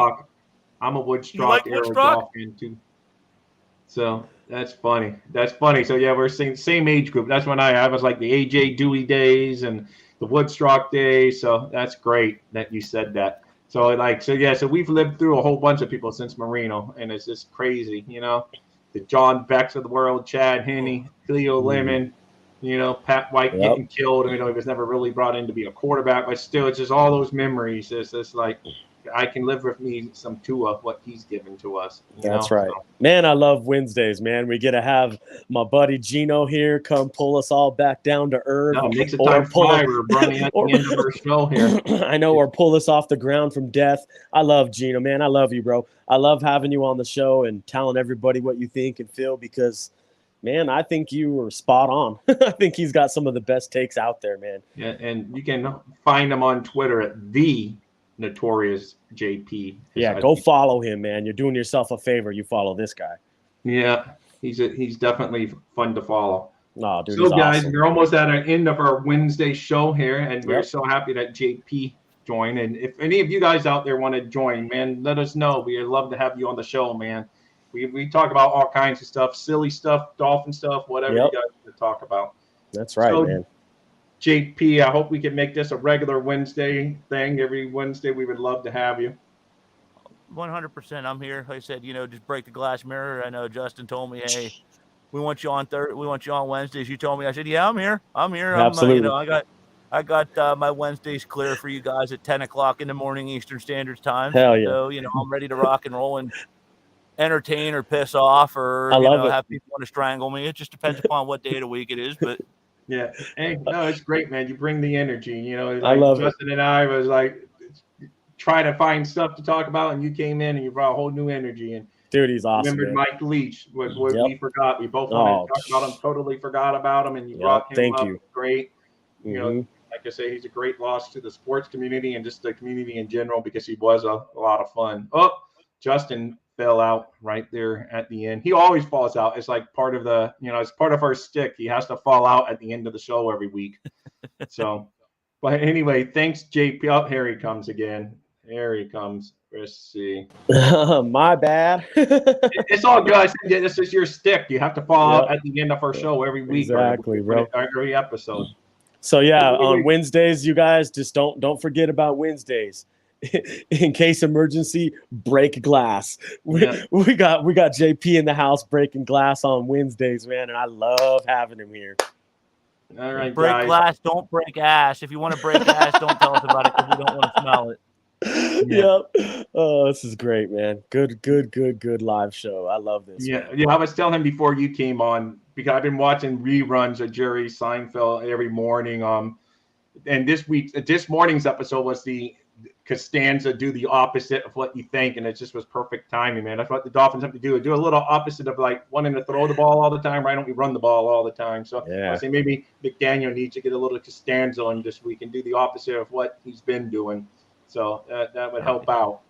I'm a Woodstock era Dolphin too. So that's funny. So yeah, we're saying same age group. That's when I was like the AJ Dewey days and the Woodstock days. So that's great that you said that. So we've lived through a whole bunch of people since Marino, and it's just crazy, the John Becks of the world, Chad Henne, Cleo Lemon, Pat White getting killed. He was never really brought in to be a quarterback, but still, it's just all those memories. It's just like I can live with me some Tua, what he's given to us. That's right. So. Man, I love Wednesdays, man. We get to have my buddy Gino here come pull us all back down to earth. No, makes it time fly. We're running at the end of our show here. I know, or pull us off the ground from death. I love Gino, man. I love you, bro. I love having you on the show and telling everybody what you think and feel because, man, I think you were spot on. I think he's got some of the best takes out there, man. Yeah, and you can find him on Twitter at the Notorious JP. Yeah, go follow him, man. You're doing yourself a favor. You follow this guy. Yeah, he's definitely fun to follow. Oh, dude, so guys, awesome. We're almost at the end of our Wednesday show here, and we're so happy that JP joined. And if any of you guys out there want to join, man, let us know. We'd love to have you on the show, man. We talk about all kinds of stuff, silly stuff, Dolphin stuff, whatever you guys want to talk about. That's right, man. JP, I hope we can make this a regular Wednesday thing. Every Wednesday, we would love to have you. 100%. I'm here. Like I said, just break the glass mirror. I know Justin told me, hey, we want you on we want you on Wednesdays. You told me. I said, yeah, I'm here. Absolutely. I got my Wednesdays clear for you guys at 10 o'clock in the morning Eastern Standard Time. Hell yeah. So, I'm ready to rock and roll and entertain or piss off or have people want to strangle me. It just depends upon what day of the week it is, but. Yeah. Hey, no, it's great, man. You bring the energy. I love Justin and I was like trying to find stuff to talk about, and you came in and you brought a whole new energy. And dude, he's awesome. Remembered Mike Leach, what we forgot. We both wanted to talk about him, totally forgot about him, and you brought him up. Great. Like I say, he's a great loss to the sports community and just the community in general because he was a lot of fun. Oh, Justin fell out right there at the end. He always falls out. It's like part of the, it's part of our stick. He has to fall out at the end of the show every week. So, but anyway, thanks, JP. Oh, here he comes again. Here he comes. Let's see. My bad. It's all good. I said, this is your stick. You have to fall out at the end of our show every week. Exactly, bro. Every episode. So yeah, on Wednesdays, you guys just don't forget about Wednesdays. In case emergency, break glass. We got JP in the house breaking glass on Wednesdays, man, and I love having him here. All right, break guys. Glass, don't break ass. If you want to break ass, don't tell us about it because we don't want to smell it. Yep. Oh, this is great, man. Good live show. I love this. Yeah. I was telling him before you came on because I've been watching reruns of Jerry Seinfeld every morning. And this morning's episode was the Costanza do the opposite of what you think, and it just was perfect timing, man. That's what the Dolphins have to do. Do a little opposite of like wanting to throw the ball all the time. Why don't we run the ball all the time? So I say maybe McDaniel needs to get a little Costanza on this week and do the opposite of what he's been doing. So that would help out.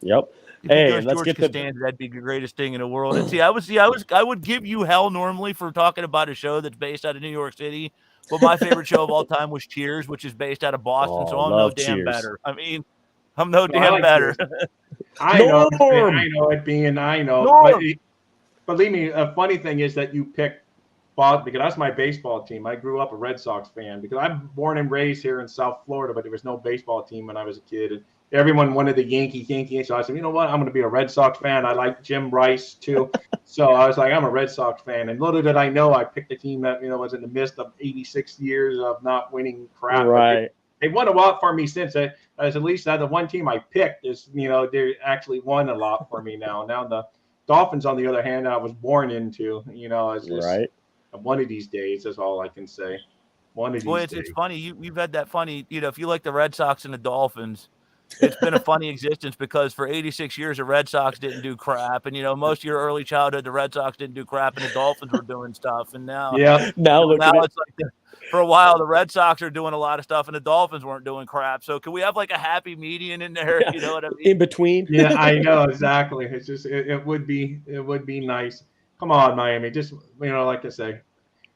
Yep. Hey, let's get Costanza, that'd be the greatest thing in the world. And I would give you hell normally for talking about a show that's based out of New York City, but my favorite show of all time was Cheers, which is based out of Boston. So I'm no damn better. I mean, I'm no damn better. I know it, but believe me, a funny thing is that you picked Boston because that's my baseball team. I grew up a Red Sox fan because I'm born and raised here in South Florida, but there was no baseball team when I was a kid. And everyone wanted the Yankees. So I said, you know what? I'm going to be a Red Sox fan. I like Jim Rice too. So I was like, I'm a Red Sox fan. And little did I know, I picked a team that, was in the midst of 86 years of not winning crap. Right. They won a lot for me since. As at least the one team I picked is, they actually won a lot for me now. Now the Dolphins, on the other hand, I was born into, it's just one of these days. That's all I can say. One of these days. It's funny. You've had that funny, if you like the Red Sox and the Dolphins, it's been a funny existence because for 86 years, the Red Sox didn't do crap. And, most of your early childhood, the Red Sox didn't do crap and the Dolphins were doing stuff. And now, now it's like for a while, the Red Sox are doing a lot of stuff and the Dolphins weren't doing crap. So can we have like a happy median in there? You know what I mean? In between. Yeah, I know. Exactly. It's just, it would be nice. Come on, Miami. Just, like I say,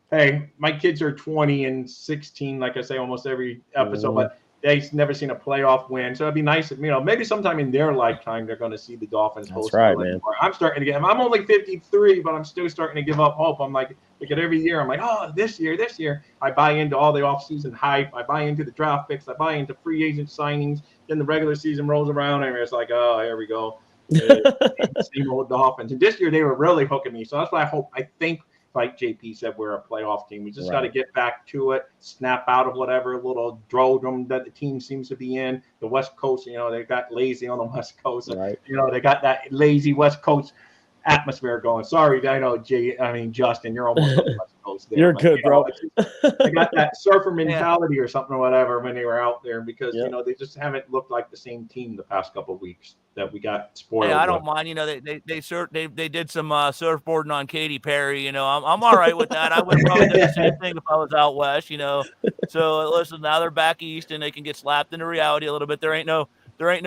hey, my kids are 20 and 16, like I say, almost every episode, but they've never seen a playoff win. So it'd be nice if, maybe sometime in their lifetime, they're going to see the Dolphins host. That's right, man. I'm starting to I'm only 53, but I'm still starting to give up hope. I'm like, look at every year. I'm like, oh, this year. I buy into all the offseason hype. I buy into the draft picks. I buy into free agent signings. Then the regular season rolls around and it's like, oh, here we go. Same old Dolphins. And this year they were really hooking me. So that's why I think, like JP said, we're a playoff team. We just got to get back to it, snap out of whatever little doldrum that the team seems to be in. The West Coast, they got lazy on the West Coast. Right. They got that lazy West Coast atmosphere going. Sorry, I know, Justin, you're almost on the West Coast there. You're good, bro. They got that surfer mentality or something or whatever when they were out there because, they just haven't looked like the same team the past couple of weeks that we got spoiled. I don't mind. They did some surfboarding on Katy Perry. I'm all right with that. I would probably do the same thing if I was out west. So listen, now they're back east and they can get slapped into reality a little bit. There ain't no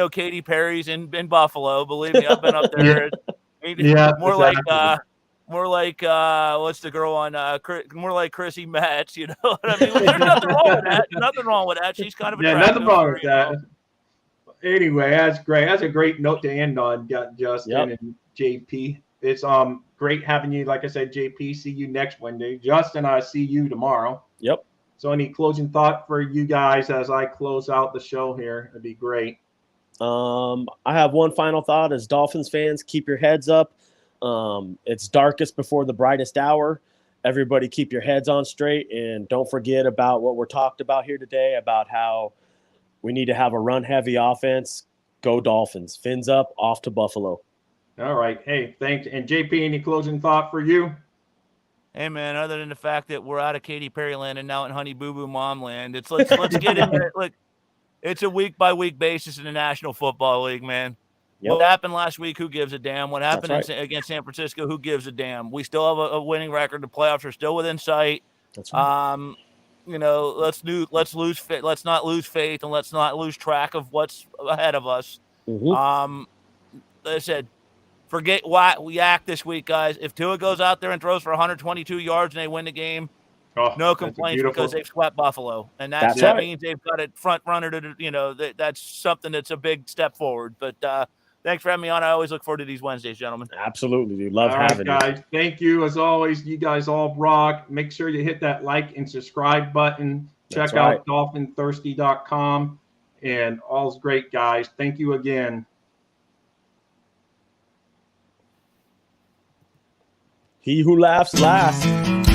Katy Perry's in Buffalo. Believe me, I've been up there. More like what's the girl on? More like Chrissy Metz. You know what I mean? There's nothing wrong with that. Nothing wrong with that. She's kind of nothing wrong with that. Anyway, that's great. That's a great note to end on, Justin and JP. It's great having you. Like I said, JP, see you next Wednesday. Justin, I see you tomorrow. Yep. So any closing thought for you guys as I close out the show here? It'd be great. I have one final thought as Dolphins fans, keep your heads up. It's darkest before the brightest hour. Everybody keep your heads on straight and don't forget about what we're talked about here today about how we need to have a run-heavy offense. Go Dolphins. Fins up, off to Buffalo. All right. Hey, thanks. And JP, any closing thought for you? Hey, man, other than the fact that we're out of Katy Perry land and now in Honey Boo Boo Mom land, let's get in there. Look, it's a week-by-week basis in the National Football League, man. Yep. What happened last week, who gives a damn? What happened against San Francisco, who gives a damn? We still have a winning record. The playoffs are still within sight. That's right. Let's not lose faith and let's not lose track of what's ahead of us. Mm-hmm. Like I said, forget why we act this week, guys. If Tua goes out there and throws for 122 yards and they win the game, no complaints because they've swept Buffalo, and that means they've got a front runner to that's something that's a big step forward. But thanks for having me on. I always look forward to these Wednesdays, gentlemen. Absolutely, dude. Love having you. Guys. Thank you as always. You guys all rock. Make sure you hit that like and subscribe button. Check out dolphinthirsty.com and all's great, guys. Thank you again. He who laughs last.